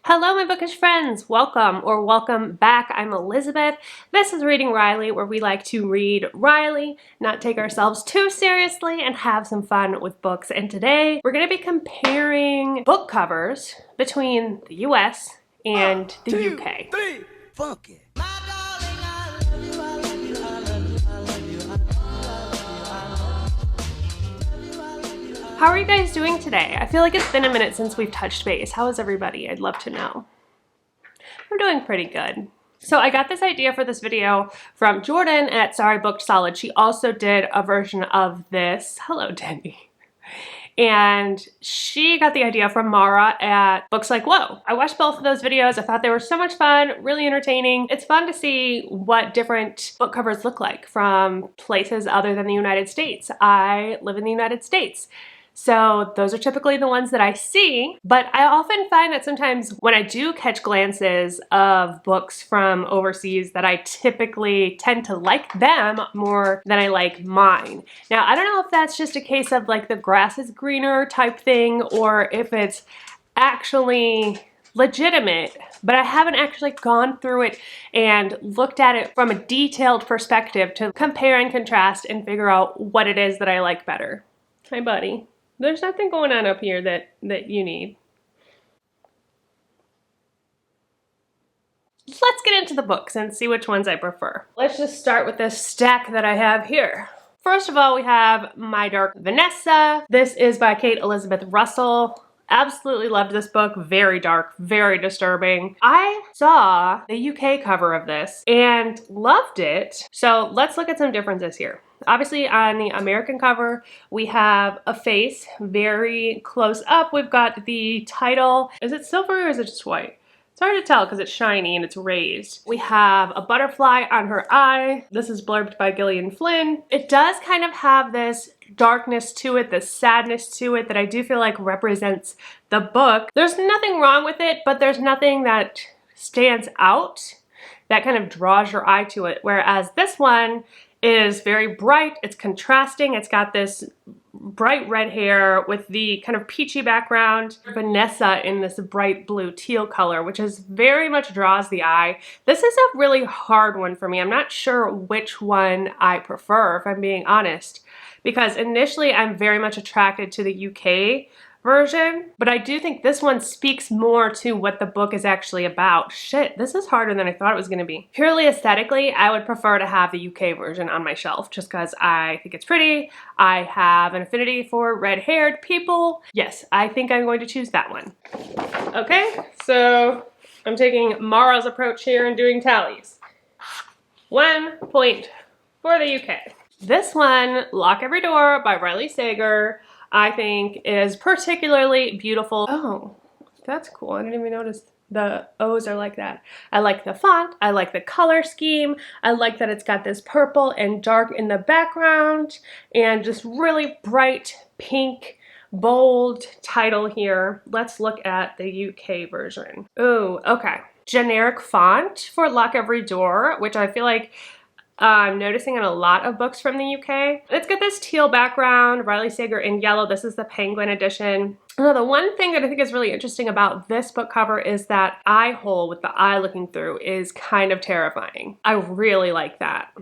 Hello, my bookish friends. Welcome or welcome back. I'm Elizabeth. This is Reading Riley, where we like to read Riley, not take ourselves too seriously, and have some fun with books. And today we're going to be comparing book covers between the US and the UK. 2, 3, funky. How are you guys doing today? I feel like it's been a minute since we've touched base. How is everybody? I'd love to know. I'm doing pretty good. So I got this idea for this video from Jordyn at Sorry Booked Solid. She also did a version of this. Hello, Denny. And she got the idea from Mara at Books Like Whoa. I watched both of those videos. I thought they were so much fun, really entertaining. It's fun to see what different book covers look like from places other than the United States. I live in the United States. So those are typically the ones that I see, but I often find that sometimes when I do catch glances of books from overseas that I typically tend to like them more than I like mine. Now, I don't know if that's just a case of like the grass is greener type thing or if it's actually legitimate, but I haven't actually gone through it and looked at it from a detailed perspective to compare and contrast and figure out what it is that I like better. Hi, buddy. There's nothing going on up here that you need. Let's get into the books and see which ones I prefer. Let's just start with this stack that I have here. First of all, we have My Dark Vanessa. This is by Kate Elizabeth Russell. Absolutely loved this book. Very dark, very disturbing. I saw the UK cover of this and loved it. So let's look at some differences here. Obviously on the American cover, we have a face very close up. We've got the title. Is it silver or is it just white? It's hard to tell because it's shiny and it's raised. We have a butterfly on her eye. This is blurbed by Gillian Flynn. It does kind of have this darkness to it, this sadness to it that I do feel like represents the book. There's nothing wrong with it, but there's nothing that stands out that kind of draws your eye to it. Whereas this one is very bright, it's contrasting, it's got this bright red hair with the kind of peachy background. Vanessa in this bright blue teal color, which is very much draws the eye. This is a really hard one for me. I'm not sure which one I prefer, if I'm being honest, because initially I'm very much attracted to the UK version, but I do think this one speaks more to what the book is actually about. Shit, this is harder than I thought it was going to be. Purely aesthetically, I would prefer to have the UK version on my shelf just because I think it's pretty. I have an affinity for red-haired people. Yes, I think I'm going to choose that one. Okay, so I'm taking Mara's approach here and doing tallies. 1 point for the UK. This one, Lock Every Door by Riley Sager, I think is particularly beautiful. Oh, that's cool. I didn't even notice the O's are like that. I like the font. I like the color scheme. I like that it's got this purple and dark in the background and just really bright pink, bold title here. Let's look at the UK version. Oh, okay. Generic font for Lock Every Door, which I feel like I'm noticing in a lot of books from the UK. It's got this teal background, Riley Sager in yellow. This is the Penguin edition. Now, the one thing that I think is really interesting about this book cover is that eye hole with the eye looking through is kind of terrifying. I really like that.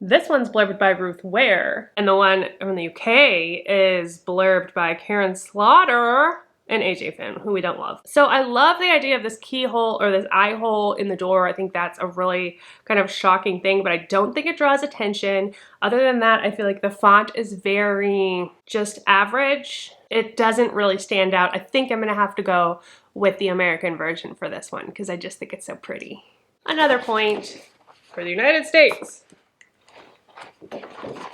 This one's blurbed by Ruth Ware, and the one from the UK is blurbed by Karen Slaughter and AJ Finn, who we don't love. So I love the idea of this keyhole or this eye hole in the door. I think that's a really kind of shocking thing, but I don't think it draws attention. Other than that, I feel like the font is very just average. It doesn't really stand out. I think I'm gonna have to go with the American version for this one because I just think it's so pretty. Another point for the United States.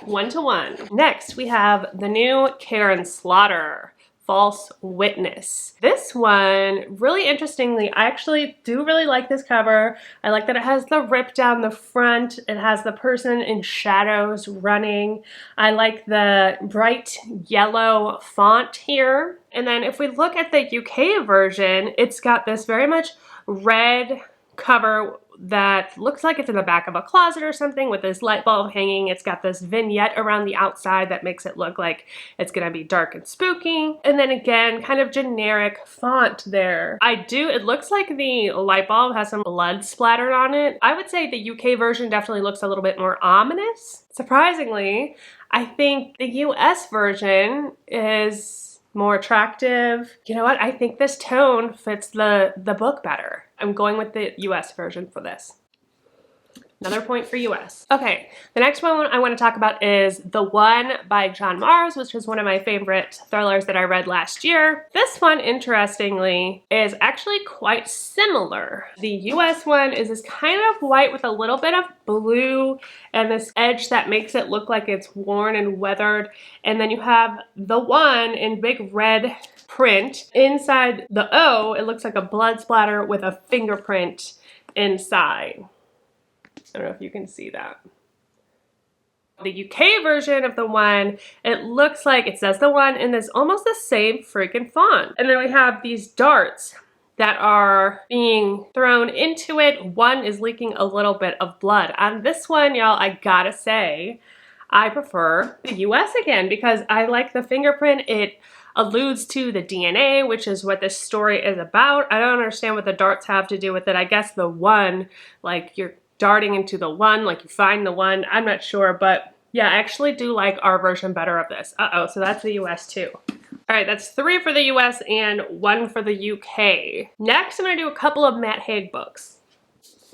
1-1. Next, we have the new Karen Slaughter, False Witness. This one, really interestingly, I actually do really like this cover. I like that it has the rip down the front. It has the person in shadows running. I like the bright yellow font here. And then if we look at the UK version, it's got this very much red cover that looks like it's in the back of a closet or something with this light bulb hanging. It's got this vignette around the outside that makes it look like it's gonna be dark and spooky. And then again, kind of generic font there. It looks like the light bulb has some blood splattered on it. I would say the UK version definitely looks a little bit more ominous. Surprisingly, I think the US version is more attractive. You know what? I think this tone fits the book better. I'm going with the US version for this. Another point for US. Okay, the next one I want to talk about is The One by John Mars, which is one of my favorite thrillers that I read last year. This one, interestingly, is actually quite similar. The US one is this kind of white with a little bit of blue and this edge that makes it look like it's worn and weathered. And then you have The One in big red print. Inside the O, it looks like a blood splatter with a fingerprint inside. I don't know if you can see that. The UK version of The One, it looks like it says The One in this almost the same freaking font. And then we have these darts that are being thrown into it. One is leaking a little bit of blood. On this one, y'all, I gotta say, I prefer the US again because I like the fingerprint. It alludes to the DNA, which is what this story is about. I don't understand what the darts have to do with it. I guess the one, like you're darting into the one, like you find the one. I'm not sure, but yeah, I actually do like our version better of this. So that's the US too. All right, that's 3 for the US and 1 for the UK. Next, I'm gonna do a couple of Matt Haig books.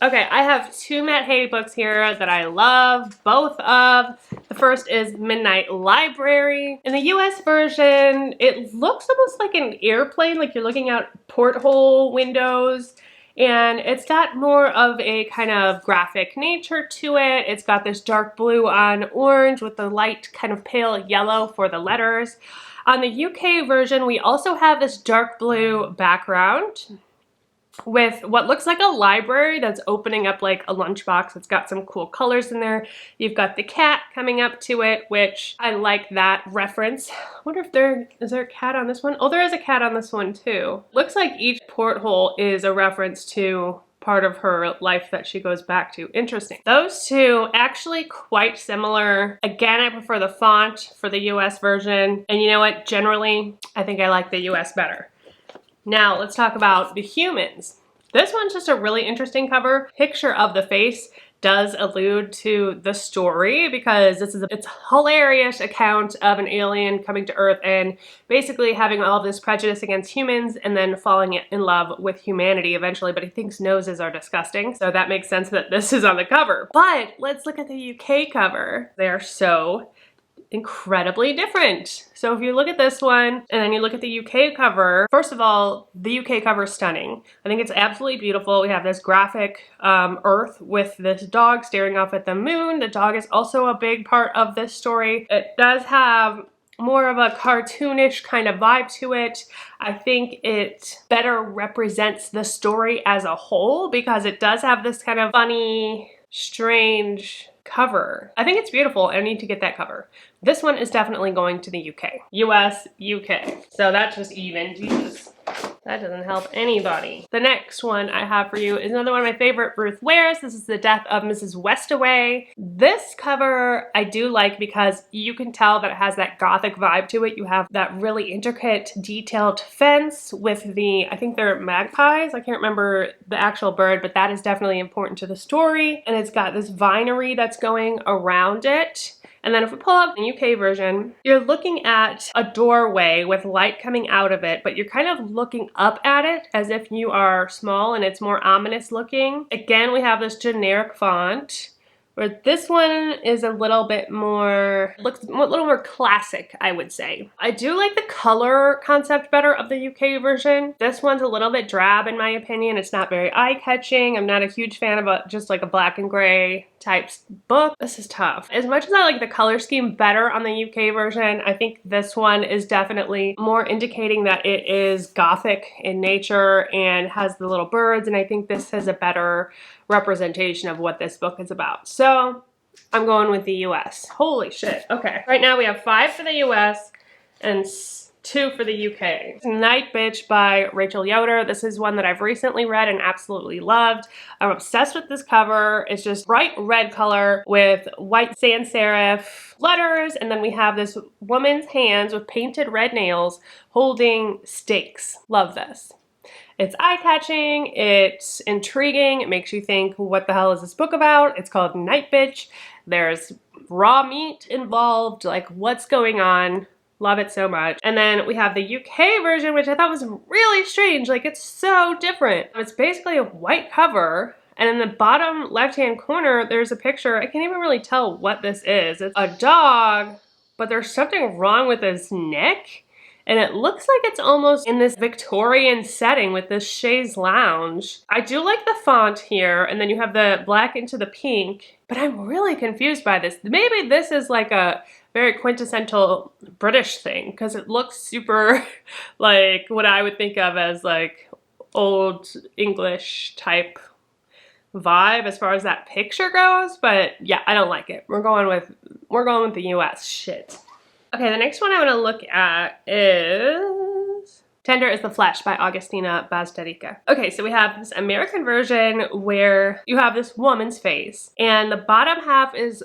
Okay, I have 2 Matt Haig books here that I love, both of. The first is Midnight Library. In the US version, it looks almost like an airplane, like you're looking out porthole windows. And it's got more of a kind of graphic nature to it. It's got this dark blue on orange with the light kind of pale yellow for the letters. On the UK version, we also have this dark blue background with what looks like a library that's opening up like a lunchbox. It's got some cool colors in there. You've got the cat coming up to it, which I like that reference. I wonder if is there a cat on this one? Oh, there is a cat on this one too. Looks like each porthole is a reference to part of her life that she goes back to. Interesting. Those two actually quite similar. Again, I prefer the font for the US version. And you know what? Generally, I think I like the US better. Now let's talk about the humans. This one's just a really interesting cover. Picture of the face does allude to the story because it's a hilarious account of an alien coming to Earth and basically having all of this prejudice against humans and then falling in love with humanity eventually, but he thinks noses are disgusting. So that makes sense that this is on the cover. But let's look at the UK cover. They are so incredibly different. So if you look at this one and then you look at the UK cover, first of all, the UK cover is stunning. I think it's absolutely beautiful. We have this graphic Earth with this dog staring off at the moon. The dog is also a big part of this story. It does have more of a cartoonish kind of vibe to it. I think it better represents the story as a whole because it does have this kind of funny, strange cover. I think it's beautiful. I need to get that cover. This one is definitely going to the UK. US, UK. So that's just even. Jesus. That doesn't help anybody. The next one I have for you is another one of my favorite Ruth Ware's. This is The Death of Mrs. Westaway. This cover I do like because you can tell that it has that gothic vibe to it. You have that really intricate, detailed fence with the, I think they're magpies. I can't remember the actual bird, but that is definitely important to the story. And it's got this vinery that's going around it. And then if we pull up the UK version, you're looking at a doorway with light coming out of it, but you're kind of looking up at it as if you are small and it's more ominous looking. Again, we have this generic font, where this one is a little bit more, looks a little more classic, I would say. I do like the color concept better of the UK version. This one's a little bit drab in my opinion. It's not very eye-catching. I'm not a huge fan of just like a black and gray type book. This is tough. As much as I like the color scheme better on the UK version, I think this one is definitely more indicating that it is gothic in nature and has the little birds, and I think this has a better representation of what this book is about. So I'm going with the US. Holy shit. Okay. Right now we have 5 for the US and 2 for the UK. Night Bitch by Rachel Yoder. This is one that I've recently read and absolutely loved. I'm obsessed with this cover. It's just bright red color with white sans serif letters, and then we have this woman's hands with painted red nails holding stakes. Love this. It's eye-catching, it's intriguing, it makes you think, what the hell is this book about? It's called Night Bitch. There's raw meat involved, like what's going on? Love it so much. And then we have the UK version, which I thought was really strange. Like, it's so different. It's basically a white cover, and in the bottom left-hand corner, there's a picture. I can't even really tell what this is. It's a dog, but there's something wrong with his neck. And it looks like it's almost in this Victorian setting with this chaise lounge. I do like the font here, and then you have the black into the pink, but I'm really confused by this. Maybe this is like a very quintessential British thing, because it looks super like what I would think of as like old English type vibe as far as that picture goes, but yeah, I don't like it. We're going with the US shit. Okay, the next one I want to look at is Tender is the Flesh by Augustina Bastarika. Okay, so we have this American version where you have this woman's face, and the bottom half is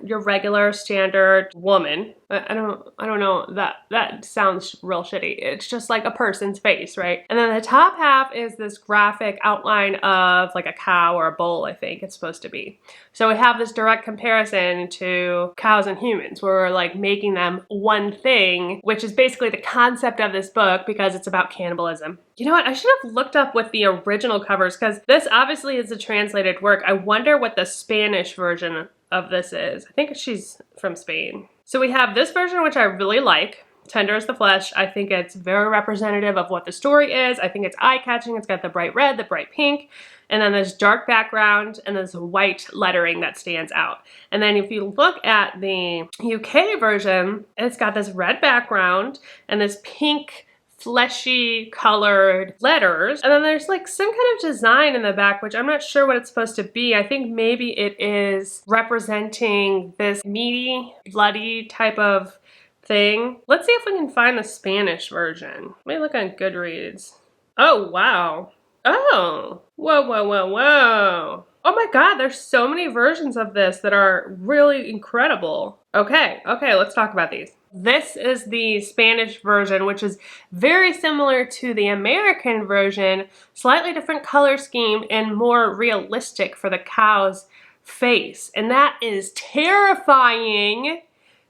your regular standard woman. I don't know, that sounds real shitty. It's just like a person's face, right? And then the top half is this graphic outline of like a cow or a bull, I think it's supposed to be. So we have this direct comparison to cows and humans, where we're like making them one thing, which is basically the concept of this book, because it's about cannibalism. You know what? I should have looked up what the original covers, because this obviously is a translated work. I wonder what the Spanish version of this is. I think she's from Spain. So we have this version, which I really like, Tender is the Flesh. I think it's very representative of what the story is. I think it's eye-catching. It's got the bright red, the bright pink, and then this dark background and this white lettering that stands out. And then if you look at the UK version, it's got this red background and this pink fleshy colored letters, and then there's like some kind of design in the back, which I'm not sure what it's supposed to be. I think maybe it is representing this meaty, bloody type of thing. Let's see if we can find the Spanish version. Let me look on Goodreads. Oh, wow. Oh, whoa, whoa, whoa, whoa. Oh my God, there's so many versions of this that are really incredible. Okay, let's talk about these. This is the Spanish version, which is very similar to the American version, slightly different color scheme and more realistic for the cow's face. And that is terrifying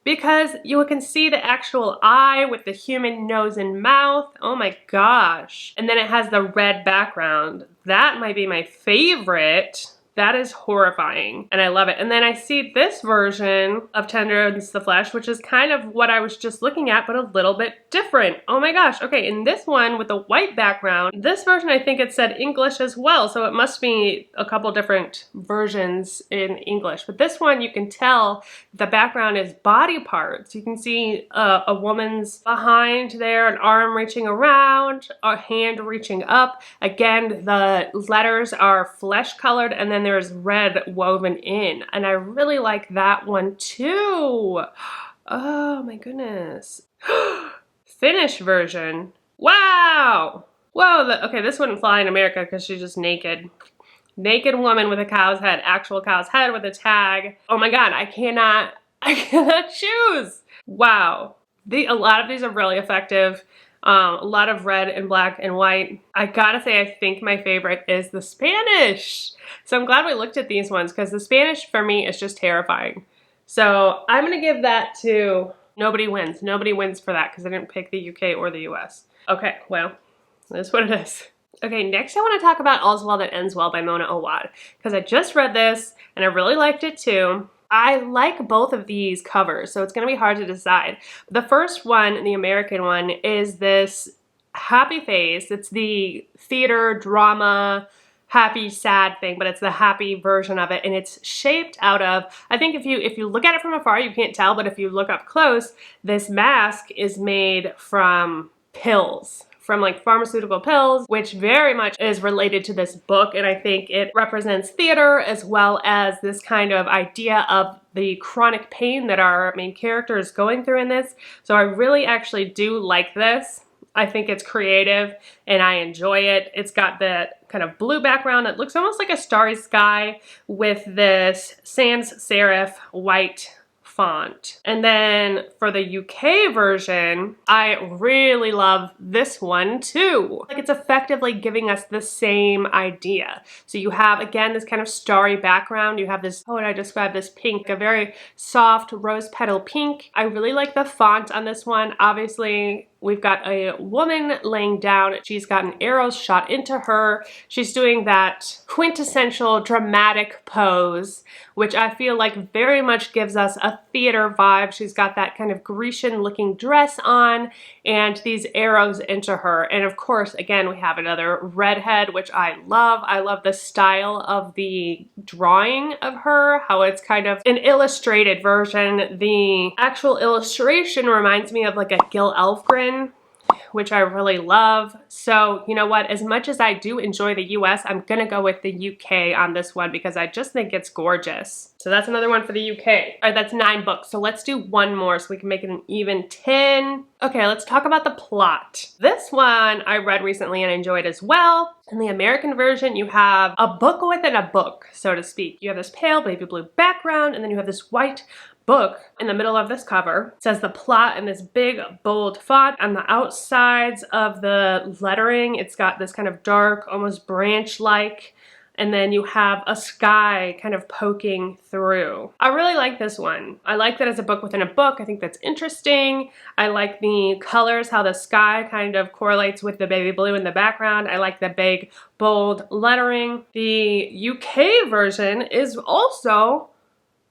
because you can see the actual eye with the human nose and mouth. Oh my gosh. And then it has the red background. That might be my favorite. That is horrifying, and I love it. And then I see this version of Tender is the Flesh, which is kind of what I was just looking at, but a little bit different. Oh my gosh. Okay, in this one with the white background, this version I think it said English as well, so it must be a couple different versions in English. But this one you can tell the background is body parts. You can see a woman's behind there, an arm reaching around, a hand reaching up. Again, the letters are flesh colored, and then there's red woven in, and I really like that one too. Oh my goodness. Finnish version. Wow. Whoa, okay, this wouldn't fly in America because she's just naked. Naked woman with a cow's head, actual cow's head with a tag. Oh my God, I cannot choose. Wow. A lot of these are really effective. A lot of red and black and white. I gotta say, I think my favorite is the Spanish. So I'm glad we looked at these ones because the Spanish for me is just terrifying. So I'm gonna give that to Nobody Wins. Nobody wins for that because I didn't pick the UK or the US. Okay, well, that's what it is. Okay, next I want to talk about All's Well That Ends Well by Mona Awad because I just read this and I really liked it too. I like both of these covers, so it's going to be hard to decide. The first one, the American one, is this happy face. It's the theater, drama, happy, sad thing, but it's the happy version of it, and it's shaped out of, I think if you look at it from afar, you can't tell, but if you look up close, this mask is made from pills from like pharmaceutical pills, which very much is related to this book, and I think it represents theater as well as this kind of idea of the chronic pain that our main character is going through in this. So I really actually do like this. I think it's creative and I enjoy it. It's got that kind of blue background that looks almost like a starry sky with this sans serif white font. And then for the UK version, I really love this one too. Like, it's effectively giving us the same idea. So you have, again, this kind of starry background. You have this, how would I describe this pink? A very soft rose petal pink. I really like the font on this one. Obviously, we've got a woman laying down. She's got an arrow shot into her. She's doing that quintessential dramatic pose, which I feel like very much gives us a theater vibe. She's got that kind of Grecian looking dress on and these arrows into her. And of course, again, we have another redhead, which I love. I love the style of the drawing of her, how it's kind of an illustrated version. The actual illustration reminds me of like a Gil Elfgren, which I really love. So you know what, as much as I do enjoy the US, I'm gonna go with the UK on this one because I just think it's gorgeous. So that's another one for the UK. All right, that's 9 books. So let's do one more so we can make it an even 10. Okay, let's talk about the plot. This one I read recently and enjoyed as well. In the American version, you have a book within a book, so to speak. You have this pale baby blue background, and then you have this white book in the middle of this cover. It says the plot in this big bold font. On the outsides of the lettering, it's got this kind of dark, almost branch-like, and then you have a sky kind of poking through. I really like this one. I like that it's a book within a book. I think that's interesting. I like the colors, how the sky kind of correlates with the baby blue in the background. I like the big, bold lettering. The UK version is also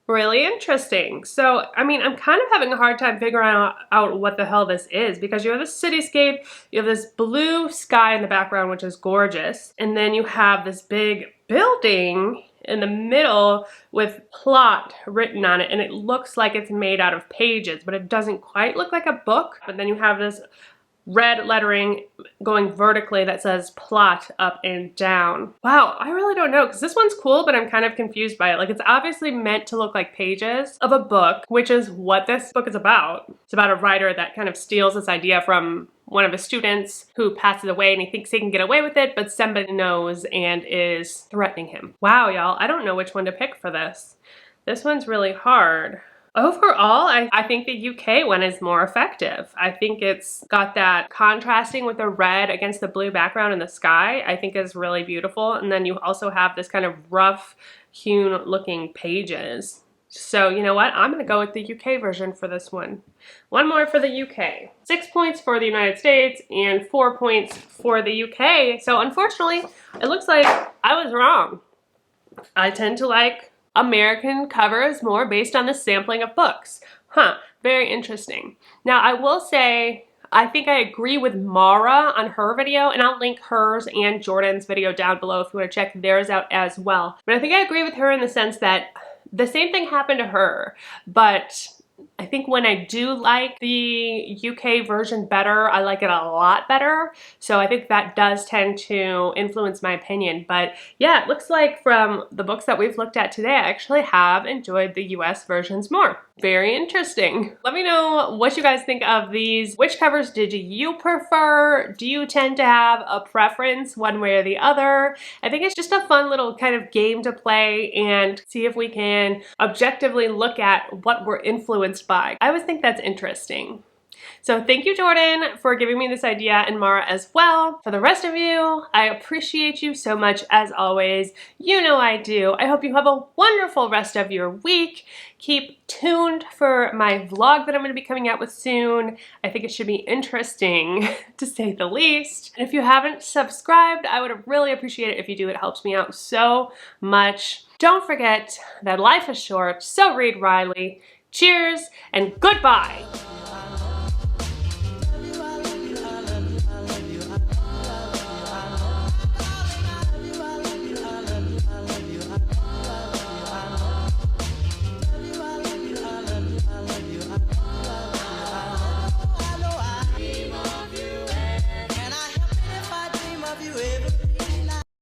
really interesting. So, I mean, I'm kind of having a hard time figuring out what the hell this is, because you have this cityscape, you have this blue sky in the background, which is gorgeous, and then you have this big building in the middle with plot written on it, and it looks like it's made out of pages, but it doesn't quite look like a book. But then you have this red lettering going vertically that says plot up and down. Wow, I really don't know, because this one's cool, but I'm kind of confused by it. Like, it's obviously meant to look like pages of a book, which is what this book is about. It's about a writer that kind of steals this idea from one of his students who passes away, and he thinks he can get away with it, but somebody knows and is threatening him. Wow, y'all, I don't know which one to pick for this. This one's really hard. Overall, I think the UK one is more effective. I think it's got that contrasting with the red against the blue background in the sky, I think is really beautiful. And then you also have this kind of rough hewn looking pages. So you know what? I'm gonna go with the UK version for this one. One more for the UK. 6 points for the United States and 4 points for the UK. So unfortunately, it looks like I was wrong. I tend to like American covers more based on the sampling of books. Huh, very interesting. Now I will say, I think I agree with Mara on her video, and I'll link hers and Jordyn's video down below if you want to check theirs out as well. But I think I agree with her in the sense that the same thing happened to her, but I think when I do like the UK version better, I like it a lot better. So I think that does tend to influence my opinion. But yeah, it looks like from the books that we've looked at today, I actually have enjoyed the US versions more. Very interesting. Let me know what you guys think of these. Which covers did you prefer? Do you tend to have a preference one way or the other? I think it's just a fun little kind of game to play and see if we can objectively look at what we're influenced by. I always think that's interesting. So thank you, Jordyn, for giving me this idea, and Mara as well. For the rest of you, I appreciate you so much as always. You know I do. I hope you have a wonderful rest of your week. Keep tuned for my vlog that I'm going to be coming out with soon. I think it should be interesting, to say the least. And if you haven't subscribed, I would really appreciate it if you do. It helps me out so much. Don't forget that life is short, so read Riley. Cheers and goodbye.